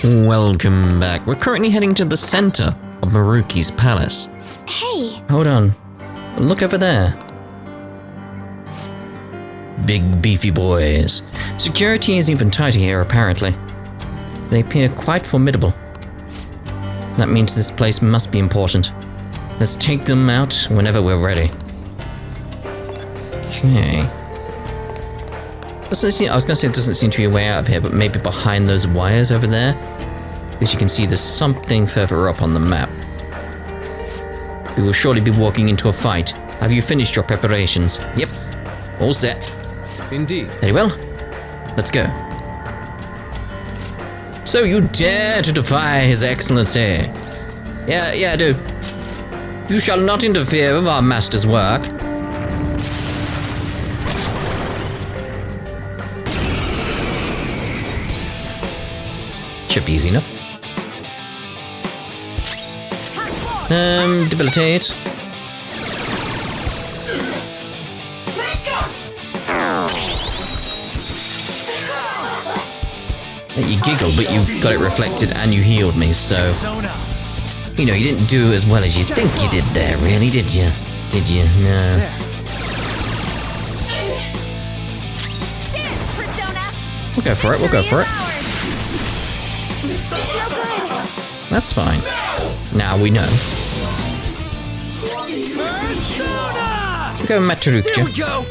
Welcome back. We're currently heading to the center of Maruki's palace. Hey. Hold on. Look over there. Big beefy boys. Security is even tighter here, apparently. They appear quite formidable. That means this place must be important. Let's take them out whenever we're ready. Okay. I was going to say it doesn't seem to be a way out of here, but maybe behind those wires over there? Because you can see there's something further up on the map. We will surely be walking into a fight. Have you finished your preparations? Yep. All set. Indeed. Very well. Let's go. So you dare to defy His Excellency? Yeah, I do. You shall not interfere with our master's work. Should be easy enough. Debilitate. You giggled, but you got it reflected and you healed me, so... You know, you didn't do as well as you think you did there, really, did you? Did you? No. We'll go for it, we'll go for it. That's fine. Now we know. We'll go Matarukja.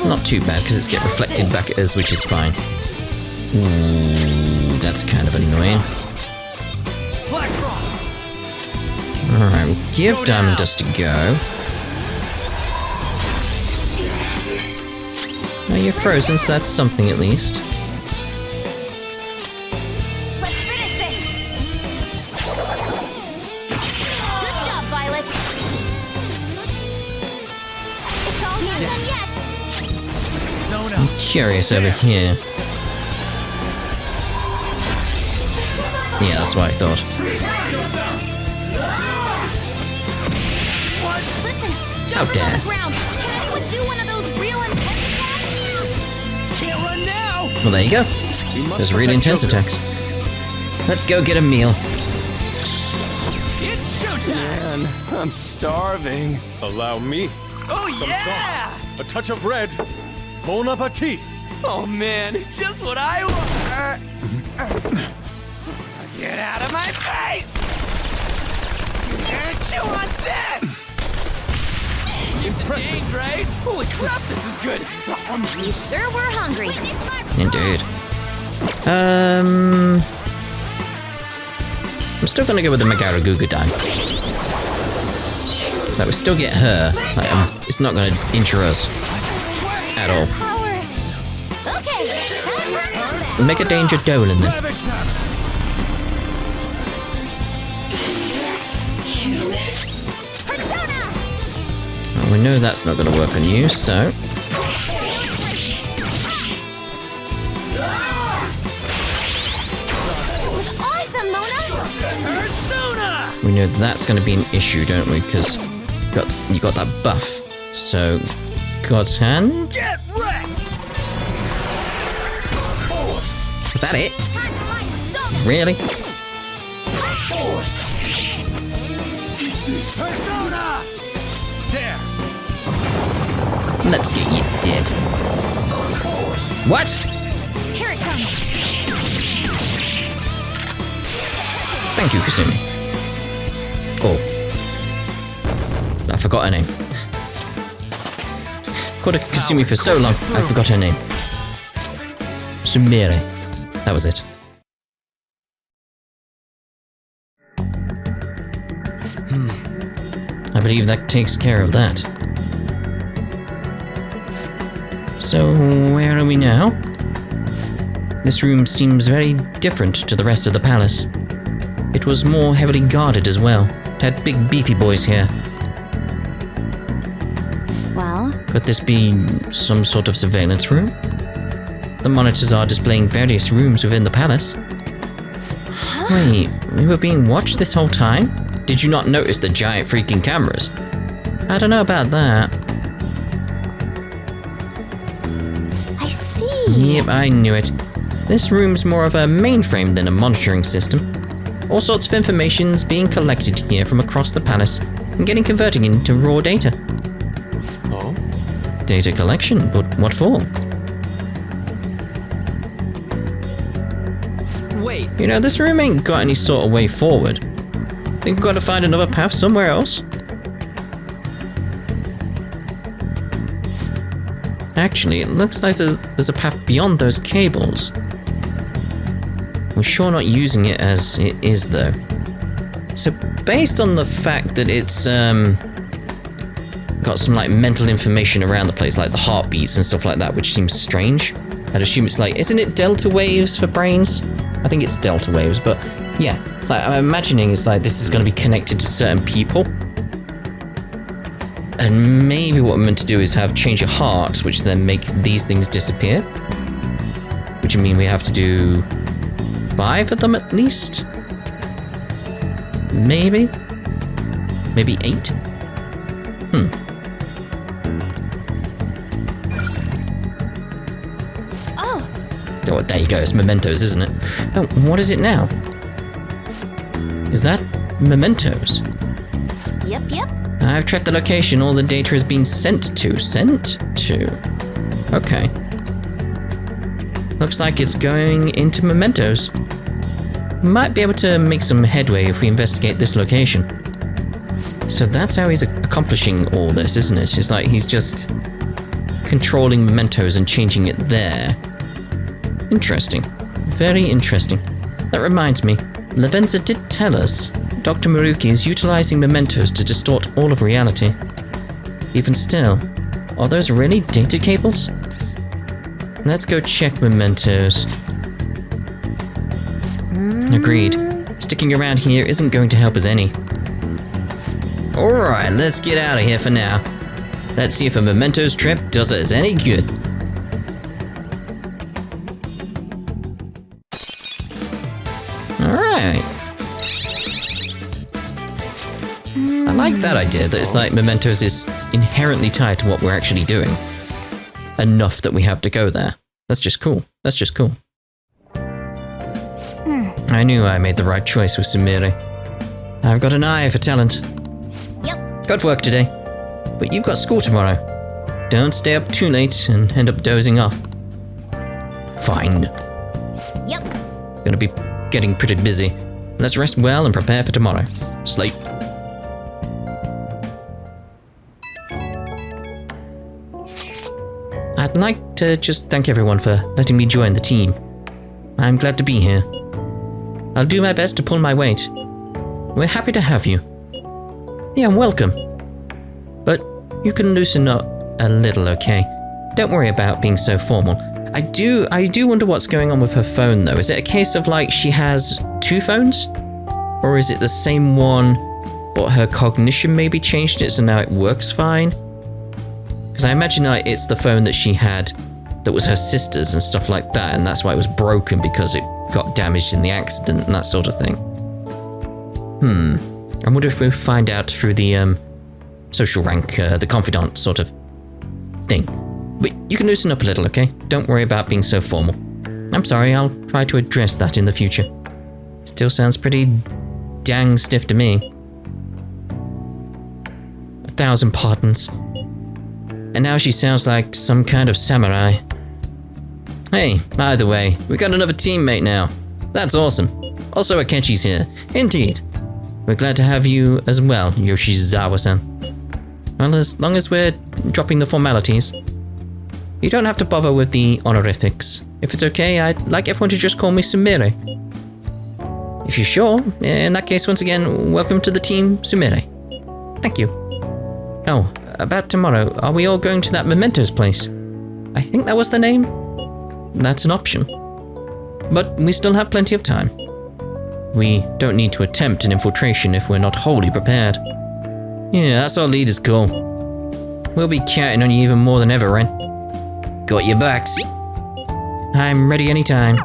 Not too bad, because it's get reflected back at us, which is fine. Ooh, that's kind of annoying. Alright, we'll give Diamond Dust a go. Now you're frozen, so that's something at least. Let's finish this. Good job, Violet. It's all not done yet. I'm curious over here. Yeah, that's what I thought. Listen, How dare. on the ground. Can anyone do one of those real intense attacks? Can't run now. Well, there you go. There's really intense attacks. Let's go get a meal. It's showtime. Man, I'm starving. Allow me. Oh Some yeah. sauce. A touch of red. Bon appetit. Oh man, just what I want. Get out of my face! Chew on this! Give the change, right? Holy crap, this is good. You sure were hungry. Indeed. I'm still gonna go with the Magaraguga dime. So we still get her. It's not gonna injure us at all. Okay, Make a danger Dolan then. Well, we know that's not going to work on you, so... awesome, Mona! We know that's going to be an issue, don't we? Because you got that buff. So, God's hand? Get wrecked! Is that it? Really? Persona! There! Let's get you dead. What? Here it comes. Thank you, Kasumi. Oh. I forgot her name. Called her Kasumi for so long, I forgot her name. Sumire. That was it. I believe that takes care of that. So, where are we now? This room seems very different to the rest of the palace. It was more heavily guarded as well. It had big beefy boys here. Well, Could this be some sort of surveillance room? The monitors are displaying various rooms within the palace. Wait, we were being watched this whole time? Did you not notice the giant freaking cameras? I don't know about that. I see. Yep, I knew it. This room's more of a mainframe than a monitoring system. All sorts of information's being collected here from across the palace and getting converted into raw data. Oh? Data collection, but what for? Wait, You know, this room ain't got any sort of way forward. Think we've got to find another path somewhere else? Actually, it looks like there's a path beyond those cables. We're sure not using it as it is, though. So, based on the fact that it's got some like mental information around the place, like the heartbeats and stuff like that, which seems strange. I'd assume it's like, isn't it delta waves for brains? I think it's delta waves, but yeah. It's like, I'm imagining it's like this is going to be connected to certain people. And maybe what we're meant to do is have change of hearts, which then make these things disappear. Which would mean we have to do 5 of them at least? Maybe? Maybe 8? Oh, there you go. It's mementos, isn't it? Oh, what is it now? Is that mementos? Yep. I've tracked the location all the data has been sent to. Sent to? Okay. Looks like it's going into mementos. Might be able to make some headway if we investigate this location. So that's how he's accomplishing all this, isn't it? It's like he's just controlling mementos and changing it there. Interesting. Very interesting. That reminds me, Lavenza did tell us Dr. Maruki is utilizing mementos to distort all of reality. Even still, are those really data cables? Let's go check mementos. Agreed. Sticking around here isn't going to help us any. Alright, let's get out of here for now. Let's see if a mementos trip does us any good. Alright. I like that idea that it's like mementos is inherently tied to what we're actually doing. Enough that we have to go there. That's just cool. That's just cool. I knew I made the right choice with Sumire. I've got an eye for talent. Yep. Got work today, but you've got school tomorrow. Don't stay up too late and end up dozing off. Fine. Yep. Gonna be getting pretty busy. Let's rest well and prepare for tomorrow. Sleep. I'd like to just thank everyone for letting me join the team. I'm glad to be here. I'll do my best to pull my weight. We're happy to have you. Yeah, welcome. But you can loosen up a little, okay? Don't worry about being so formal. I do wonder what's going on with her phone, though. Is it a case of, like, she has 2 phones? Or is it the same one, but her cognition maybe changed it, so now it works fine? Because I imagine like, it's the phone that she had that was her sister's and stuff like that, and that's why it was broken, because it got damaged in the accident and that sort of thing. I wonder if we'll find out through the social rank, the confidant sort of thing. But you can loosen up a little, okay? Don't worry about being so formal. I'm sorry, I'll try to address that in the future. Still sounds pretty dang stiff to me. 1,000 pardons. And now she sounds like some kind of samurai. Hey, either way, we got another teammate now. That's awesome. Also, Akechi's here. Indeed. We're glad to have you as well, Yoshizawa-san. Well, as long as we're dropping the formalities. You don't have to bother with the honorifics. If it's okay, I'd like everyone to just call me Sumire. If you're sure, in that case, once again, welcome to the team, Sumire. Thank you. Oh, about tomorrow, are we all going to that mementos place? I think that was the name? That's an option. But we still have plenty of time. We don't need to attempt an infiltration if we're not wholly prepared. Yeah, that's our leader's call. We'll be counting on you even more than ever, Ren. Got your backs. I'm ready anytime.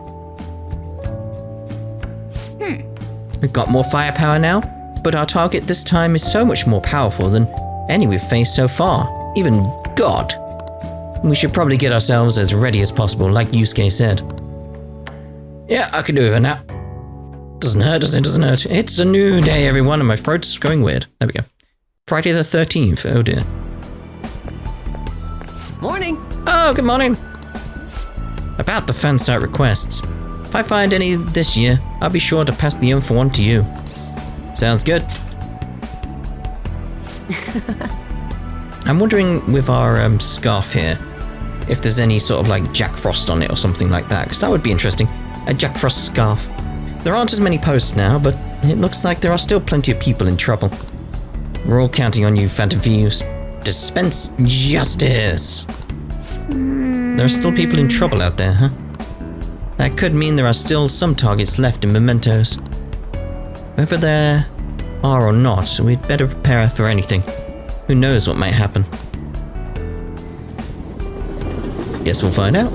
We've got more firepower now, but our target this time is so much more powerful than any we've faced so far. Even God. We should probably get ourselves as ready as possible, like Yusuke said. Yeah, I can do it for now. Doesn't hurt, does it? Doesn't hurt. It's a new day, everyone, and my throat's going weird. There we go. Friday the 13th. Oh dear. Morning. Oh, good morning. About the fan site requests. If I find any this year, I'll be sure to pass the info on to you. Sounds good. I'm wondering with our scarf here, if there's any sort of like Jack Frost on it or something like that, because that would be interesting. A Jack Frost scarf. There aren't as many posts now, but it looks like there are still plenty of people in trouble. We're all counting on you, Phantom Thieves. Dispense justice. There are still people in trouble out there, huh? That could mean there are still some targets left in mementos. Whether there are or not, we'd better prepare for anything. Who knows what might happen? Guess we'll find out.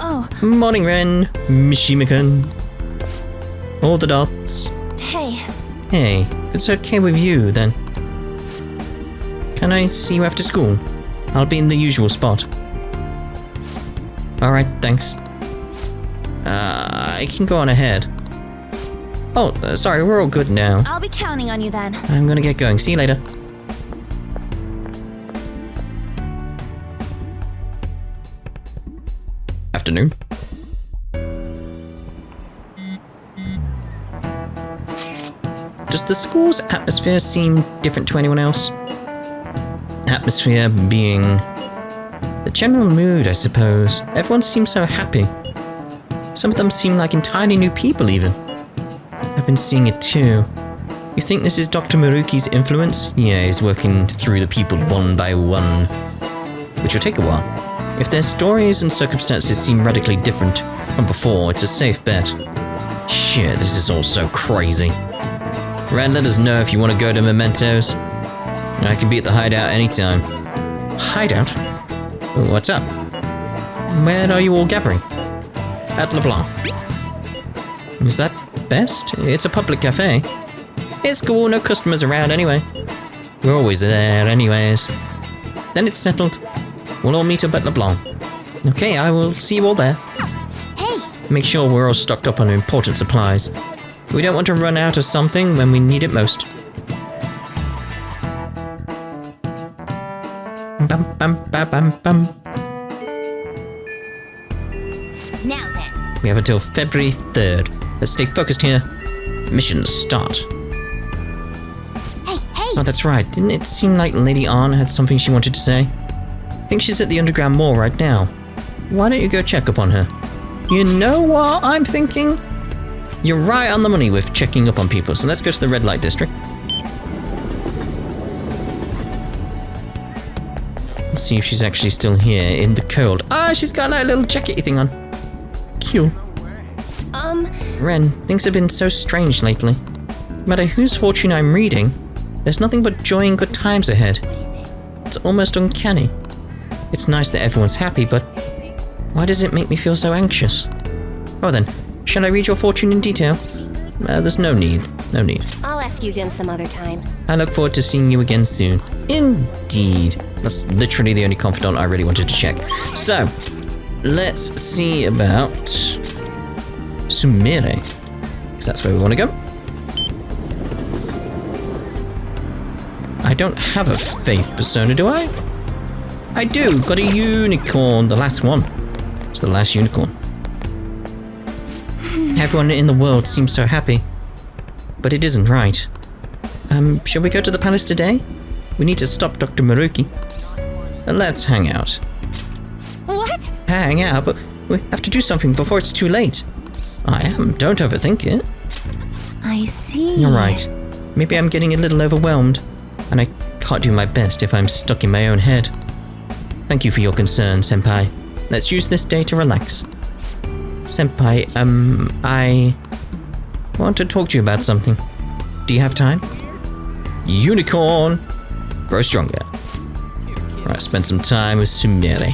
Oh, Morning, Ren. Mishima-kun. All the dots. hey. Hey, if it's okay with you, then. Can I see you after school? I'll be in the usual spot. Alright, thanks. I can go on ahead. Oh, sorry, we're all good now. I'll be counting on you then. I'm gonna get going. See you later. Afternoon. Does the school's atmosphere seem different to anyone else? Atmosphere being the general mood, I suppose. Everyone seems so happy. Some of them seem like entirely new people, even. I've been seeing it too. You think this is Dr. Maruki's influence? Yeah, he's working through the people one by one. Which will take a while. If their stories and circumstances seem radically different from before, it's a safe bet. Shit, this is all so crazy. Ren, let us know if you want to go to Mementos. I can be at the hideout anytime. Hideout? What's up? Where are you all gathering? At LeBlanc. Is that best? It's a public cafe. It's cool, no customers around anyway. We're always there anyways. Then it's settled. We'll all meet up at LeBlanc. Okay, I will see you all there. Hey, Make sure we're all stocked up on important supplies. We don't want to run out of something when we need it most. Bum, bum, bum, bum, bum. now then. We have until February 3rd. Let's stay focused here. Mission start. Hey, Oh, that's right. Didn't it seem like Lady Ann had something she wanted to say? I think she's at the Underground Mall right now. Why don't you go check up on her? You know what I'm thinking? You're right on the money with checking up on people, so let's go to the red light district. Let's see if she's actually still here in the cold. Ah, she's got like a little jackety thing on. Cute. Ren, things have been so strange lately. No matter whose fortune I'm reading, there's nothing but joy and good times ahead. It's almost uncanny. It's nice that everyone's happy, but why does it make me feel so anxious? Oh then, shall I read your fortune in detail? There's no need. No need. I'll ask you again some other time. I look forward to seeing you again soon. Indeed. That's literally the only confidant I really wanted to check. So, let's see about Sumire. Because that's where we want to go. I don't have a faith persona, do I? I do. Got a unicorn. The last one. It's the last unicorn. Everyone in the world seems so happy. But it isn't right. Shall we go to the palace today? We need to stop Dr. Maruki. Let's hang out. What? Hang out? But we have to do something before it's too late. I am. Don't overthink it. I see. You're right. Maybe I'm getting a little overwhelmed. And I can't do my best if I'm stuck in my own head. Thank you for your concern, Senpai. Let's use this day to relax. Senpai, I want to talk to you about something. Do you have time? Unicorn! Grow stronger. Right, spend some time with Sumire.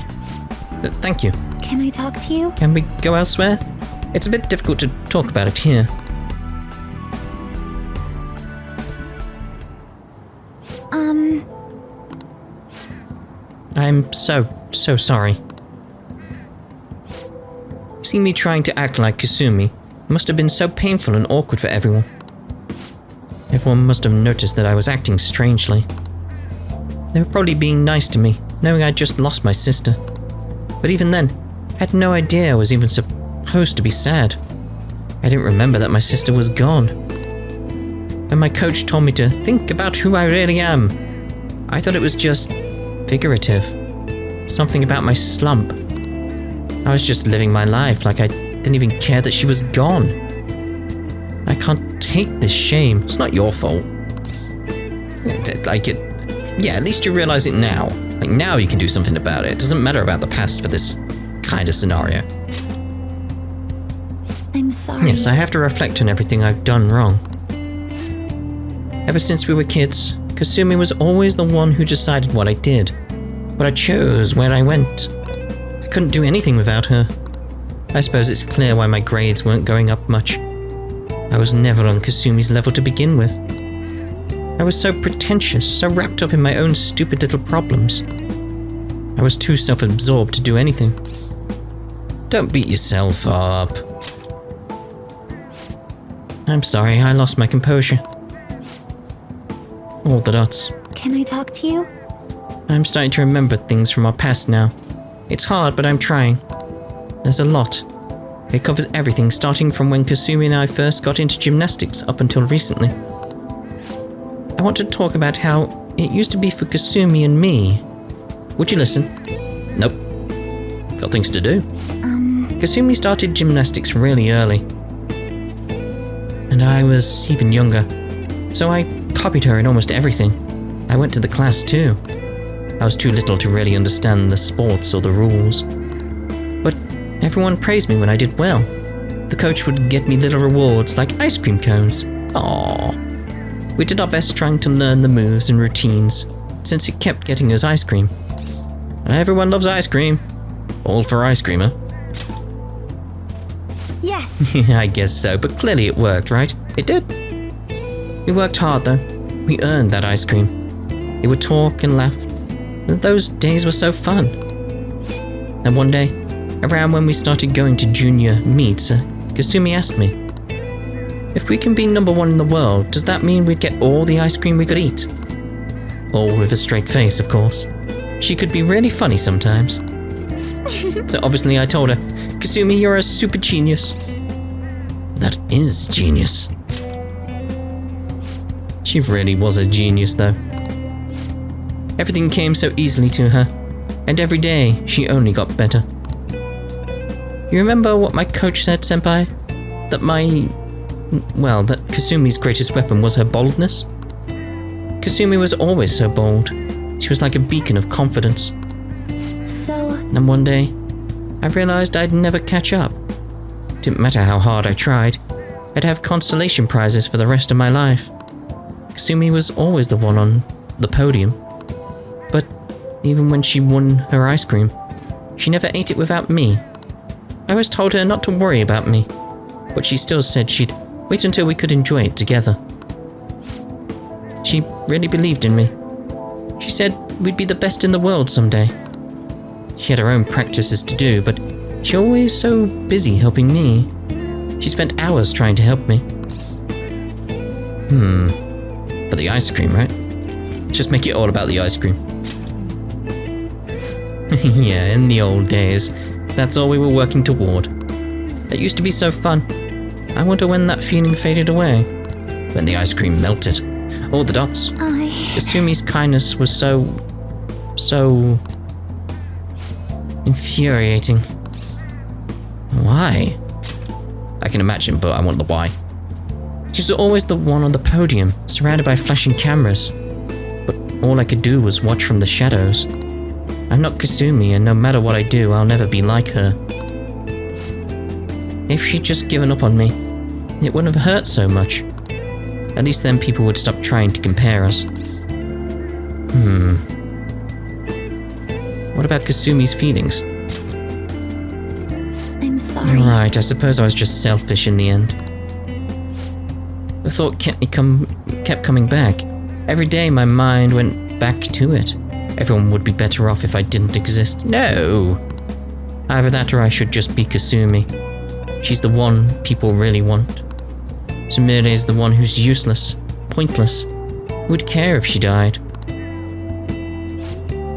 Thank you. Can I talk to you? Can we go elsewhere? It's a bit difficult to talk about it here. I'm so sorry. Seeing me trying to act like Kasumi must have been so painful and awkward for everyone. Everyone must have noticed that I was acting strangely. They were probably being nice to me, knowing I'd just lost my sister. But even then, I had no idea I was even supposed to be sad. I didn't remember that my sister was gone. When my coach told me to think about who I really am, I thought it was just figurative. Something about my slump. I was just living my life like I didn't even care that she was gone. I can't take this shame. It's not your fault. Yeah, at least you realize it now. Like, now you can do something about it. It doesn't matter about the past for this kind of scenario. I'm sorry. Yes, I have to reflect on everything I've done wrong. Ever since we were kids, Kasumi was always the one who decided what I did, what I chose, where I went. I couldn't do anything without her. I suppose it's clear why my grades weren't going up much. I was never on Kasumi's level to begin with. I was so pretentious, so wrapped up in my own stupid little problems. I was too self-absorbed to do anything. Don't beat yourself up. I'm sorry, I lost my composure. All the dots. Can I talk to you? I'm starting to remember things from our past now. It's hard, but I'm trying. There's a lot. It covers everything, starting from when Kasumi and I first got into gymnastics up until recently. I want to talk about how it used to be for Kasumi and me. Would you listen? Nope. Got things to do. Kasumi started gymnastics really early. And I was even younger. So I copied her in almost everything. I went to the class too. I was too little to really understand the sports or the rules. But everyone praised me when I did well. The coach would get me little rewards like ice cream cones. Aww. We did our best trying to learn the moves and routines, since it kept getting us ice cream. Everyone loves ice cream. All for ice cream, huh? Yes. I guess so, but clearly it worked, right? It did. We worked hard though. We earned that ice cream. We would talk and laugh. Those days were so fun. And one day, around when we started going to junior meets, Kasumi asked me, if we can be number one in the world, does that mean we'd get all the ice cream we could eat? All with a straight face, of course. She could be really funny sometimes. So obviously I told her, Kasumi, you're a super genius. That is genius. She really was a genius though. Everything came so easily to her, and every day she only got better. You remember what my coach said, senpai? That that Kasumi's greatest weapon was her boldness? Kasumi was always so bold. She was like a beacon of confidence. So... And one day, I realized I'd never catch up. Didn't matter how hard I tried, I'd have consolation prizes for the rest of my life. Kasumi was always the one on the podium. But even when she won her ice cream, she never ate it without me. I always told her not to worry about me, but she still said she'd wait until we could enjoy it together. She really believed in me. She said we'd be the best in the world someday. She had her own practices to do, but she always so busy helping me. She spent hours trying to help me. But the ice cream, right? Just make it all about the ice cream. Yeah, in the old days, that's all we were working toward. It used to be so fun. I wonder when that feeling faded away. When the ice cream melted. All the dots. Kasumi's kindness was so infuriating. Why? I can imagine, but I want the why. She was always the one on the podium, surrounded by flashing cameras. But all I could do was watch from the shadows. I'm not Kasumi, and no matter what I do, I'll never be like her. If she'd just given up on me, it wouldn't have hurt so much. At least then people would stop trying to compare us. What about Kasumi's feelings? I'm sorry. Right, I suppose I was just selfish in the end. The thought kept coming back. Every day my mind went back to it. Everyone would be better off if I didn't exist. No! Either that or I should just be Kasumi. She's the one people really want. Sumire is the one who's useless, pointless. Who would care if she died?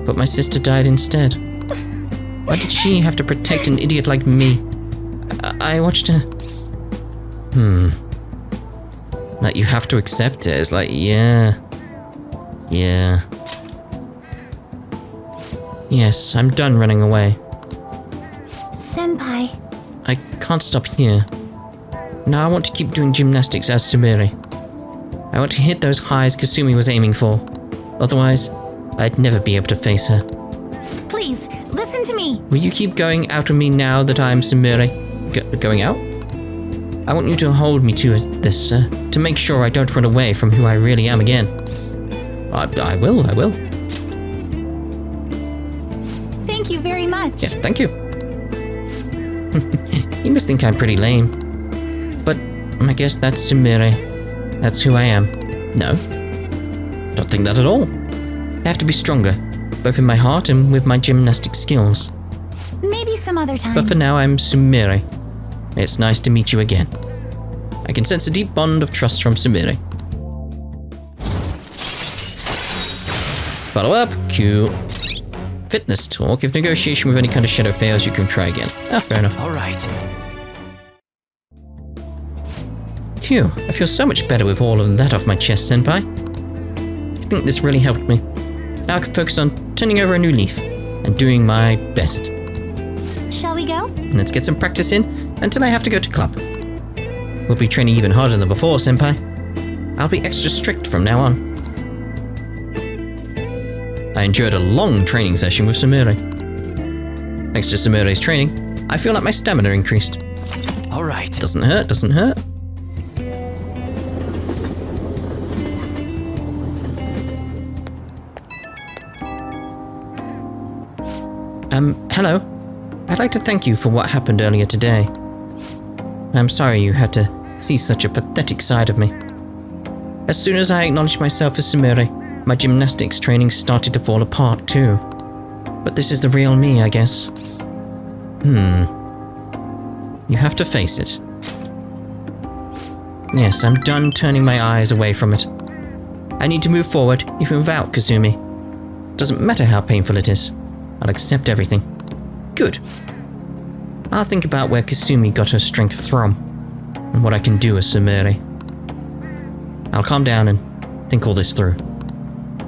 But my sister died instead. Why did she have to protect an idiot like me? I watched her. Like, you have to accept it. It's like, yeah. Yeah. Yes, I'm done running away. Senpai. I can't stop here. Now I want to keep doing gymnastics as Sumire. I want to hit those highs Kasumi was aiming for. Otherwise, I'd never be able to face her. Please, listen to me. Will you keep going out on me now that I'm Sumire? Going out? I want you to hold me to this, to make sure I don't run away from who I really am again. I will. Thank you very much. Yeah, thank you. You must think I'm pretty lame. But I guess that's Sumire. That's who I am. No. Don't think that at all. I have to be stronger, both in my heart and with my gymnastic skills. Maybe some other time. But for now, I'm Sumire. It's nice to meet you again. I can sense a deep bond of trust from Sumire. Follow up. Q. Fitness talk. If negotiation with any kind of shadow fails, you can try again. Fair enough. All right. Phew, I feel so much better with all of that off my chest, Senpai. I think this really helped me. Now I can focus on turning over a new leaf and doing my best. Shall we go? Let's get some practice in until I have to go to club. We'll be training even harder than before, Senpai. I'll be extra strict from now on. I enjoyed a long training session with Sumire. Thanks to Sumire's training, I feel like my stamina increased. All right. Doesn't hurt, doesn't hurt. Hello. I'd like to thank you for what happened earlier today. I'm sorry you had to see such a pathetic side of me. As soon as I acknowledged myself as Sumire, my gymnastics training started to fall apart too. But this is the real me, I guess. You have to face it. Yes, I'm done turning my eyes away from it. I need to move forward, even without Kasumi. Doesn't matter how painful it is. I'll accept everything. Good. I'll think about where Kasumi got her strength from, and what I can do as Sumire. I'll calm down and think all this through.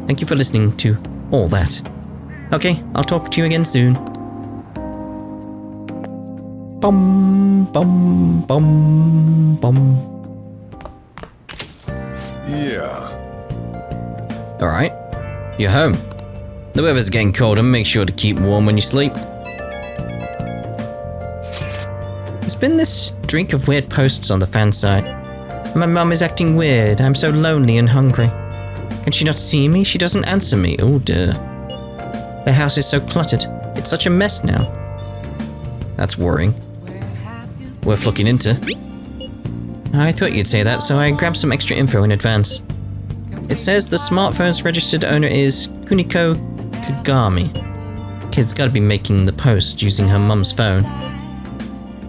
Thank you for listening to all that. Okay, I'll talk to you again soon. Bum, bum, bum, bum. Yeah. Alright, you're home. The weather's getting colder, make sure to keep warm when you sleep. There's been this streak of weird posts on the fan site. My mum is acting weird, I'm so lonely and hungry. Can she not see me? She doesn't answer me. Oh dear. The house is so cluttered. It's such a mess now. That's worrying. Worth looking into. I thought you'd say that, so I grabbed some extra info in advance. It says the smartphone's registered owner is Kuniko Kagami. Kid's gotta be making the post using her mum's phone.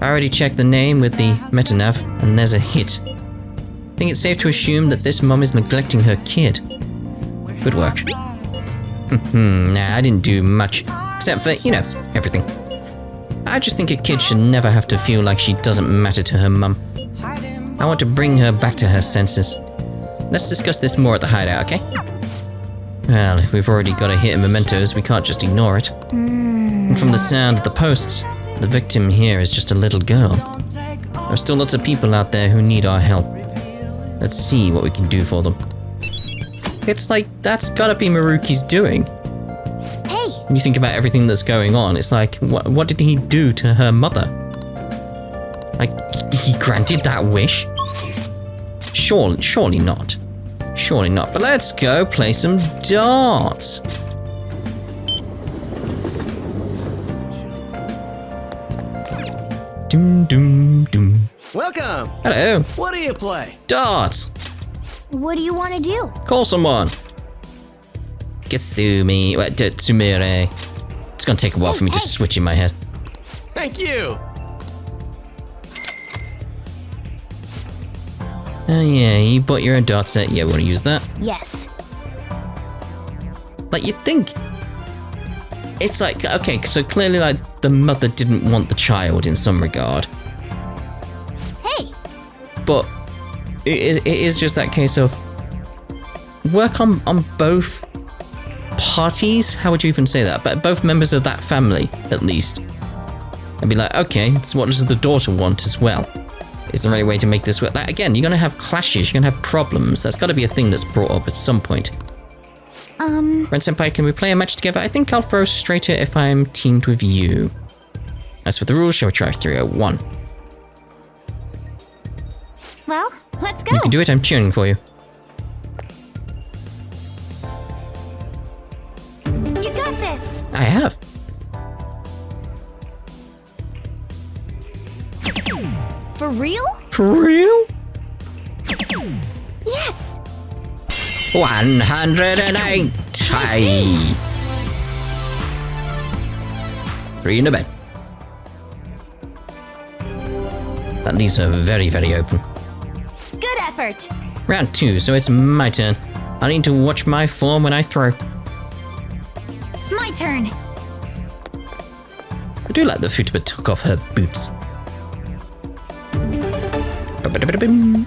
I already checked the name with the metanav, and there's a hit. I think it's safe to assume that this mum is neglecting her kid. Good work. Nah, I didn't do much, except for, everything. I just think a kid should never have to feel like she doesn't matter to her mum. I want to bring her back to her senses. Let's discuss this more at the hideout, okay? Well, if we've already got a hit in mementos, we can't just ignore it. And from the sound of the posts, the victim here is just a little girl. There are still lots of people out there who need our help. Let's see what we can do for them. It's like, that's gotta be Maruki's doing. Hey! When you think about everything that's going on, it's like, what did he do to her mother? Like, he granted that wish? Surely not. Surely not. But let's go play some darts. Doom, doom, doom. Welcome. Hello. What do you play? Darts. What do you want to do? Call someone. Kasumi. Sumire. It's gonna take a while for me to switch in my head. Thank you. Oh yeah, you bought your own dart set. Yeah, we want to use that. Yes. Like, you'd think. It's like, okay, so clearly, like, the mother didn't want the child in some regard. Hey. But it is just that case of work on both parties. How would you even say that? But both members of that family, at least. And be like, okay, so what does the daughter want as well? Is there any way to make this work? Like, again, you're going to have clashes, you're going to have problems. That's got to be a thing that's brought up at some point. Ren Senpai, can we play a match together? I think I'll throw straighter if I'm teamed with you. As for the rules, shall we try 301? Well, let's go. You can do it, I'm cheering for you. You got this. I have. For real? For real? Yes. 108. Aye. 3 in the bed. That leaves her very, very open. Good effort. Round 2, so it's my turn. I need to watch my form when I throw. My turn. I do like the Futaba took off her boots. Ba-ba-da-ba-da-bim.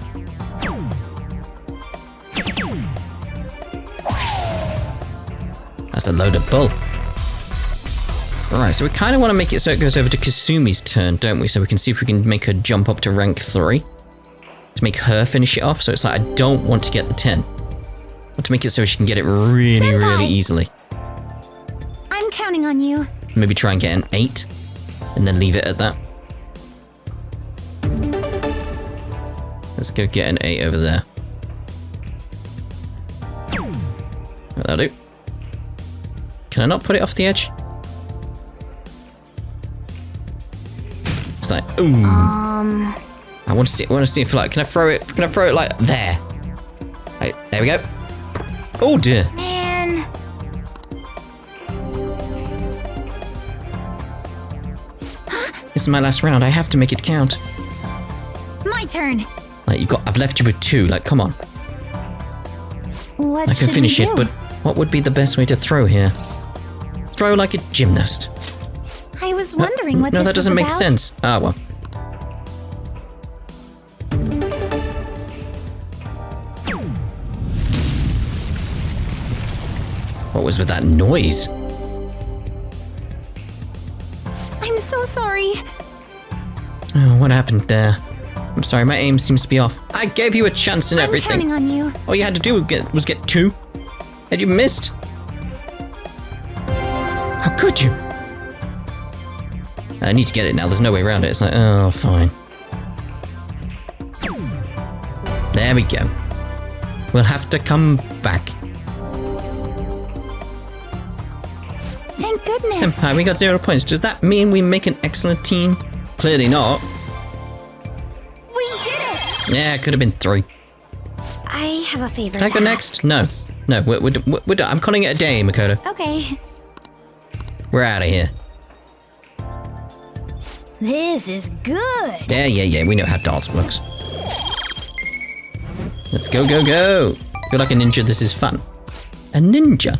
That's a load of bull. Alright, so we kind of want to make it so it goes over to Kasumi's turn, don't we? So we can see if we can make her jump up to rank 3. To make her finish it off. So it's like, I don't want to get the 10. I want to make it so she can get it really, Senpai. really easily. I'm counting on you. Maybe try and get an 8. And then leave it at that. Let's go get an 8 over there. That'll do. Can I not put it off the edge? It's like, ooh. I want to see. I want to see if like, can I throw it? Can I throw it like there? Right, there we go. Oh dear. Man. This is my last round. I have to make it count. My turn. Like I've left you with 2. Like, come on. What I can should finish we it, do? but what would be the best way to throw here? Throw like a gymnast. I was wondering what No, this that doesn't was make about. sense. Ah, well. What was with that noise? I'm so sorry. Oh, what happened there? I'm sorry, my aim seems to be off. I gave you a chance and I'm everything. counting on you. All you had to do was get 2. And you missed. How could you? I need to get it now. There's no way around it. It's like, oh, fine. There we go. We'll have to come back. Thank goodness. Senpai, we got 0 points. Does that mean we make an excellent team? Clearly not. We did it. Yeah, it could have been 3. I have a favor. Can I go to next? No. No, we're done. I'm calling it a day, Makoto. ask. Okay. We're out of here. This is good. Yeah. We know how darts works. Let's go. Feel like a ninja. This is fun. A ninja?